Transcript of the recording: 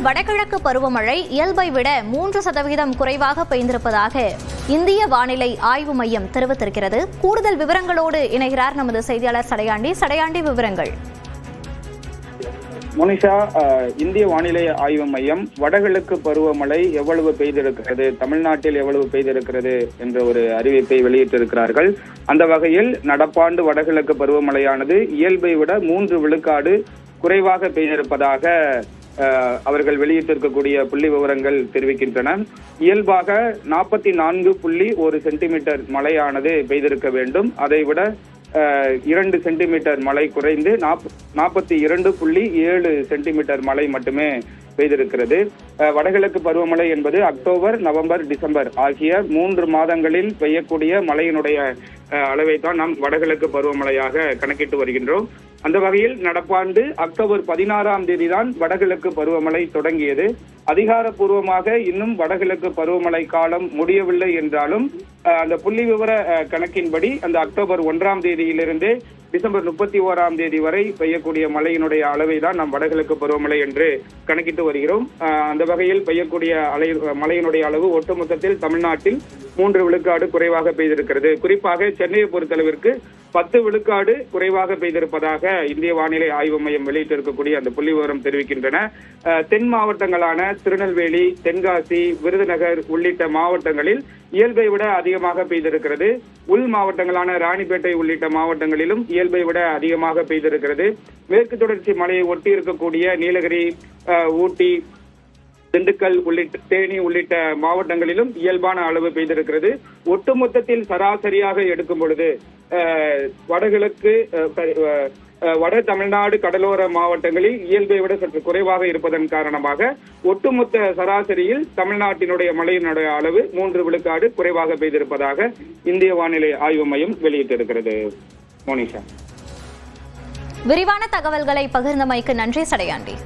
தமிழ்நாட்டில் வடகிழக்கு பருவமழை இயல்பை விட 3% குறைவாக பெய்திருப்பதாக இந்திய வானிலை ஆய்வு மையம் தெரிவித்திருக்கிறது. கூடுதல் விவரங்களோடு இணைகிறார் நமது செய்தியாளர் சடையாண்டி. சடையாண்டி, விவரங்கள். மோனிஷா, இந்திய வானிலை ஆய்வு மையம் வடகிழக்கு பருவமழை எவ்வளவு பெய்திருக்கிறது, தமிழ்நாட்டில் எவ்வளவு பெய்திருக்கிறது என்ற ஒரு அறிவிப்பை வெளியிட்டிருக்கிறார்கள். அந்த வகையில் நடப்பாண்டு வடகிழக்கு பருவமழையானது இயல்பை விட 3 விழுக்காடு குறைவாக பெய்திருப்பதாக அவர்கள் வெளியிட்டிருக்கக்கூடிய புள்ளி விவரங்கள் தெரிவிக்கின்றன. இயல்பாக 44.1 சென்டிமீட்டர் மழையானது பெய்திருக்க வேண்டும். அதைவிட 2 சென்டிமீட்டர் மழை குறைந்து 42.7 சென்டிமீட்டர் மழை மட்டுமே பெய்திருக்கிறது. வடகிழக்கு பருவமழை என்பது அக்டோபர், நவம்பர், டிசம்பர் ஆகிய 3 மாதங்களில் பெய்யக்கூடிய மழையினுடைய அளவை தான் நாம் வடகிழக்கு பருவமழையாக கணக்கிட்டு வருகின்றோம். அந்த வகையில் நடப்பாண்டு அக்டோபர் 16ஆம் தேதி தான் வடகிழக்கு பருவமழை தொடங்கியது. அதிகாரப்பூர்வமாக இன்னும் வடகிழக்கு பருவமழை காலம் முடியவில்லை என்றாலும் அந்த புள்ளி விவர கணக்கின்படி அந்த அக்டோபர் 1ஆம் தேதியிலிருந்து டிசம்பர் 31ஆம் தேதி வரை பெய்யக்கூடிய மழையினுடைய அளவை தான் நாம் வடகிழக்கு பருவமழை என்று கணக்கிட்டு வருகிறோம். அந்த வகையில் பெய்யக்கூடிய மழையினுடைய அளவு ஒட்டுமொத்தத்தில் தமிழ்நாட்டில் 3 விழுக்காடு குறைவாக பெய்திருக்கிறது. குறிப்பாக சென்னையை பொறுத்தளவிற்கு 10 விழுக்காடு குறைவாக பெய்திருப்பதாக இந்திய வானிலை ஆய்வு மையம் வெளியிட்டிருக்கக்கூடிய அந்த புள்ளி விவரம் தெரிவிக்கின்றன. தென் மாவட்டங்களான திருநெல்வேலி, தென்காசி, விருதுநகர் உள்ளிட்ட மாவட்டங்களில் இயல்பை விட அதிகமாக பெய்திருக்கிறது. உள் மாவட்டங்களான ராணிப்பேட்டை உள்ளிட்ட மாவட்டங்களிலும் இயல்பை விட அதிகமாக பெய்திருக்கிறது. மேற்கு தொடர்ச்சி மலையை ஒட்டி இருக்கக்கூடிய நீலகிரி, ஊட்டி, திண்டுக்கல் உள்ளிட்ட தேனி உள்ளிட்ட மாவட்டங்களிலும் இயல்பான அளவு பெய்திருக்கிறது. ஒட்டுமொத்தத்தில் சராசரியாக எடுக்கும் பொழுது வட தமிழ்நாடு கடலோர மாவட்டங்களில் இயல்பை விட சற்று குறைவாக இருப்பதன் காரணமாக ஒட்டுமொத்த சராசரியில் தமிழ்நாட்டினுடைய மழையினுடைய அளவு 3 விழுக்காடு குறைவாக பெய்திருப்பதாக இந்திய வானிலை ஆய்வு மையம் வெளியிட்டிருக்கிறது. மோனிஷா, விரிவான தகவல்களை பகிர்ந்தமைக்கு நன்றி சடையாண்டி.